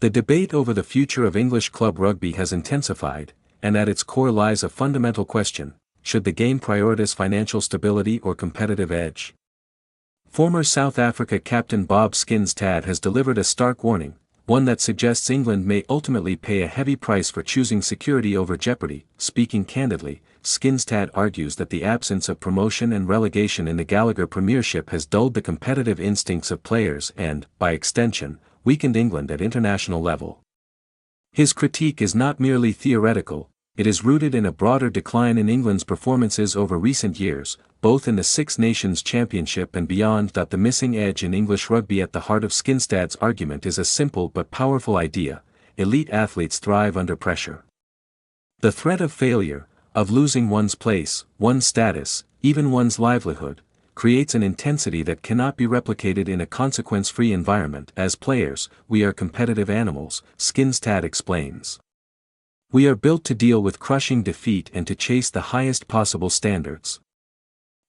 The debate over the future of English club rugby has intensified, and at its core lies a fundamental question: should the game prioritize financial stability or competitive edge? Former South Africa captain Bob Skinstad has delivered a stark warning, one that suggests England may ultimately pay a heavy price for choosing security over jeopardy. Speaking candidly, Skinstad argues that the absence of promotion and relegation in the Gallagher Premiership has dulled the competitive instincts of players and, by extension, weakened England at international level. His critique is not merely theoretical, it is rooted in a broader decline in England's performances over recent years, both in the Six Nations Championship and beyond. The missing edge in English rugby. At the heart of Skinstad's argument is a simple but powerful idea: elite athletes thrive under pressure. The threat of failure, of losing one's place, one's status, even one's livelihood, creates an intensity that cannot be replicated in a consequence-free environment. As players, we are competitive animals, Skinstad explains. We are built to deal with crushing defeat and to chase the highest possible standards.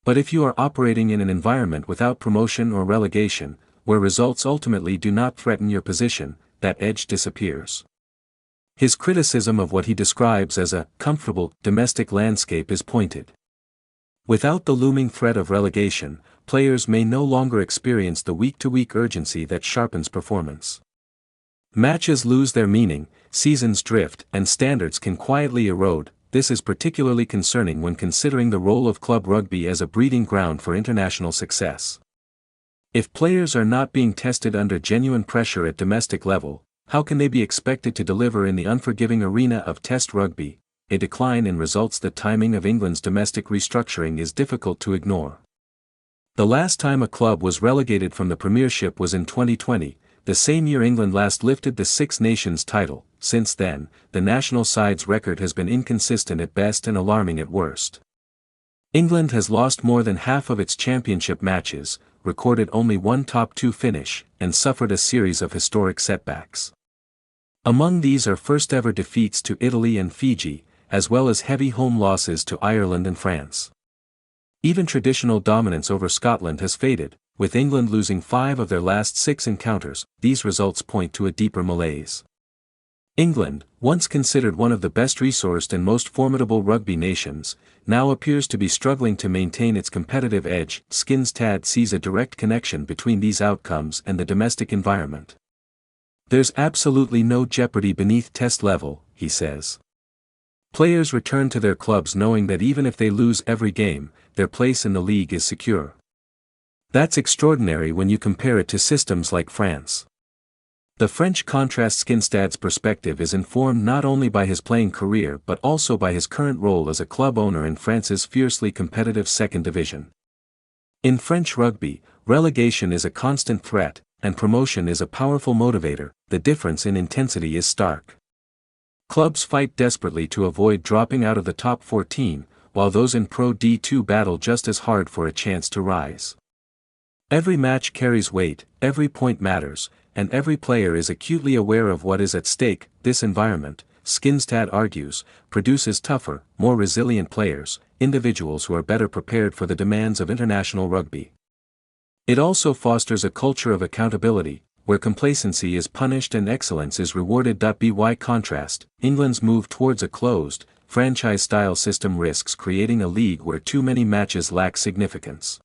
But if you are operating in an environment without promotion or relegation, where results ultimately do not threaten your position, that edge disappears. His criticism of what he describes as a comfortable domestic landscape is pointed. Without the looming threat of relegation, players may no longer experience the week-to-week urgency that sharpens performance. Matches lose their meaning, seasons drift, and standards can quietly erode. This is particularly concerning when considering the role of club rugby as a breeding ground for international success. If players are not being tested under genuine pressure at domestic level, how can they be expected to deliver in the unforgiving arena of Test rugby? A decline in results. The timing of England's domestic restructuring is difficult to ignore. The last time a club was relegated from the Premiership was in 2020, the same year England last lifted the Six Nations title. Since then, the national side's record has been inconsistent at best and alarming at worst. England has lost more than half of its championship matches, recorded only one top-2 finish, and suffered a series of historic setbacks. Among these are first-ever defeats to Italy and Fiji, as well as heavy home losses to Ireland and France. Even traditional dominance over Scotland has faded, with England losing 5 of their last 6 encounters. These results point to a deeper malaise. England, once considered one of the best resourced and most formidable rugby nations, now appears to be struggling to maintain its competitive edge. Skinstad sees a direct connection between these outcomes and the domestic environment. There's absolutely no jeopardy beneath Test level, he says. Players return to their clubs knowing that even if they lose every game, their place in the league is secure. That's extraordinary when you compare it to systems like France. The French contrast. Skinstad's perspective is informed not only by his playing career but also by his current role as a club owner in France's fiercely competitive second division. In French rugby, relegation is a constant threat, and promotion is a powerful motivator. The difference in intensity is stark. Clubs fight desperately to avoid dropping out of the top 14, while those in Pro D2 battle just as hard for a chance to rise. Every match carries weight, every point matters, and every player is acutely aware of what is at stake. This environment, Skinstad argues, produces tougher, more resilient players, individuals who are better prepared for the demands of international rugby. It also fosters a culture of accountability, where complacency is punished and excellence is rewarded. By contrast, England's move towards a closed, franchise-style system risks creating a league where too many matches lack significance.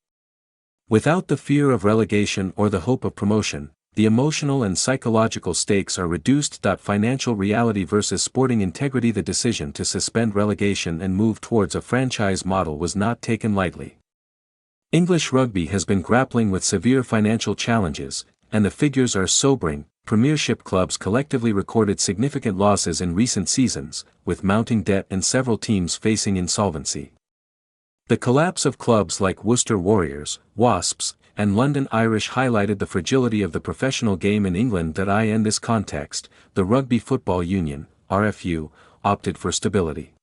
Without the fear of relegation or the hope of promotion, the emotional and psychological stakes are reduced. Financial reality versus sporting integrity. The decision to suspend relegation and move towards a franchise model was not taken lightly. English rugby has been grappling with severe financial challenges, and the figures are sobering. Premiership clubs collectively recorded significant losses in recent seasons, with mounting debt and several teams facing insolvency. The collapse of clubs like Worcester Warriors, Wasps, and London Irish highlighted the fragility of the professional game in England. In this context, the Rugby Football Union, RFU, opted for stability.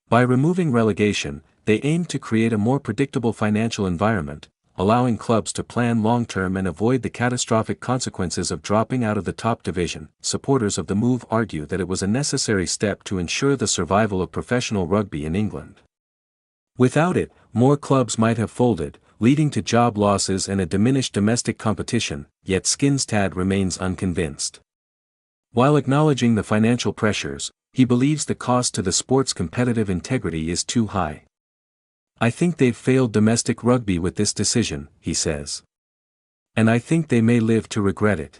By removing relegation, they aimed to create a more predictable financial environment, allowing clubs to plan long-term and avoid the catastrophic consequences of dropping out of the top division. Supporters of the move argue that it was a necessary step to ensure the survival of professional rugby in England. Without it, more clubs might have folded, leading to job losses and a diminished domestic competition. Yet Skinstad remains unconvinced. While acknowledging the financial pressures, he believes the cost to the sport's competitive integrity is too high. "I think they've failed domestic rugby with this decision," he says. "And I think they may live to regret it."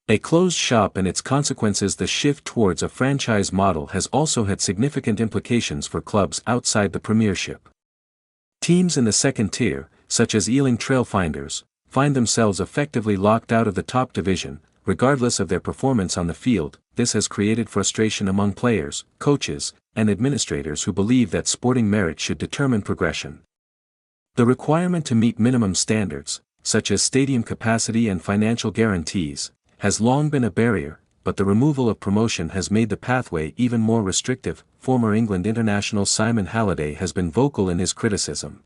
A closed shop and its consequences. The shift towards a franchise model has also had significant implications for clubs outside the Premiership. Teams in the second tier, such as Ealing Trailfinders, find themselves effectively locked out of the top division, regardless of their performance on the field. This has created frustration among players, coaches, and administrators who believe that sporting merit should determine progression. The requirement to meet minimum standards, such as stadium capacity and financial guarantees, has long been a barrier, but the removal of promotion has made the pathway even more restrictive. Former England international Simon Halliday has been vocal in his criticism.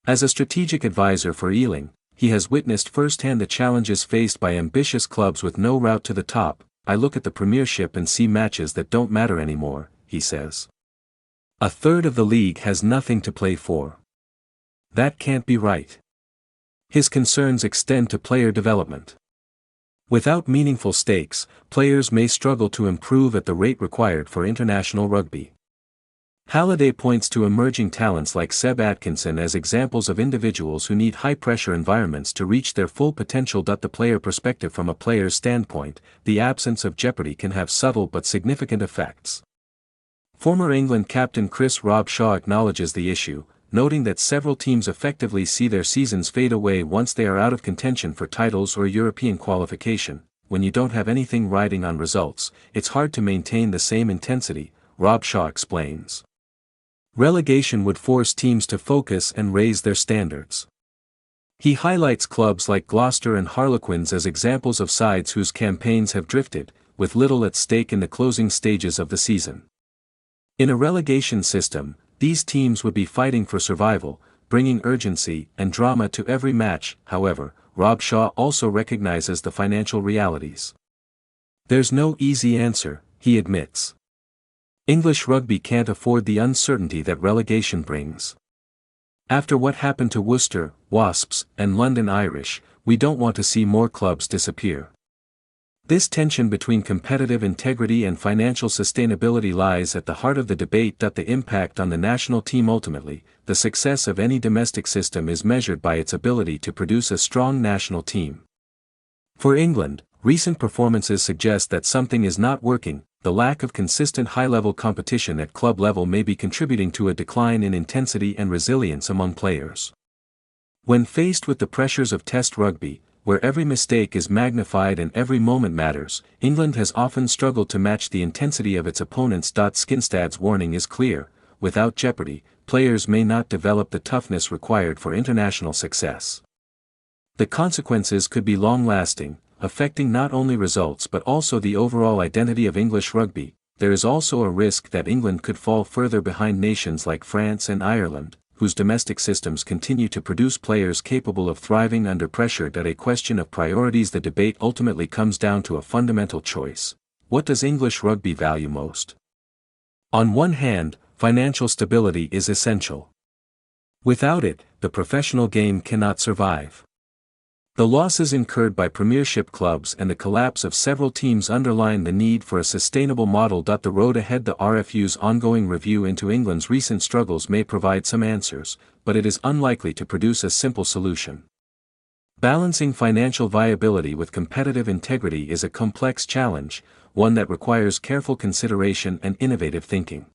As a strategic advisor for Ealing, he has witnessed firsthand the challenges faced by ambitious clubs with no route to the top. "I look at the Premiership and see matches that don't matter anymore," he says. "A third of the league has nothing to play for. That can't be right." His concerns extend to player development. Without meaningful stakes, players may struggle to improve at the rate required for international rugby. Halliday points to emerging talents like Seb Atkinson as examples of individuals who need high-pressure environments to reach their full potential. The player perspective. From a player's standpoint, the absence of jeopardy can have subtle but significant effects. Former England captain Chris Robshaw acknowledges the issue, noting that several teams effectively see their seasons fade away once they are out of contention for titles or European qualification. "When you don't have anything riding on results, it's hard to maintain the same intensity," Robshaw explains. Relegation would force teams to focus and raise their standards. He highlights clubs like Gloucester and Harlequins as examples of sides whose campaigns have drifted, with little at stake in the closing stages of the season. In a relegation system, these teams would be fighting for survival, bringing urgency and drama to every match. However, Robshaw also recognizes the financial realities. "There's no easy answer," he admits. "English rugby can't afford the uncertainty that relegation brings. After what happened to Worcester, Wasps, and London Irish, we don't want to see more clubs disappear." This tension between competitive integrity and financial sustainability lies at the heart of the debate. The impact on the national team. Ultimately, the success of any domestic system is measured by its ability to produce a strong national team. For England, recent performances suggest that something is not working. The lack of consistent high-level competition at club level may be contributing to a decline in intensity and resilience among players. When faced with the pressures of Test rugby, where every mistake is magnified and every moment matters, England has often struggled to match the intensity of its opponents. Skinstad's warning is clear: without jeopardy, players may not develop the toughness required for international success. The consequences could be long-lasting, affecting not only results but also the overall identity of English rugby. There is also a risk that England could fall further behind nations like France and Ireland, whose domestic systems continue to produce players capable of thriving under pressure. A question of priorities. The debate ultimately comes down to a fundamental choice: what does English rugby value most? On one hand, financial stability is essential. Without it, the professional game cannot survive. The losses incurred by Premiership clubs and the collapse of several teams underline the need for a sustainable model. The road ahead. The RFU's ongoing review into England's recent struggles may provide some answers, but it is unlikely to produce a simple solution. Balancing financial viability with competitive integrity is a complex challenge, one that requires careful consideration and innovative thinking.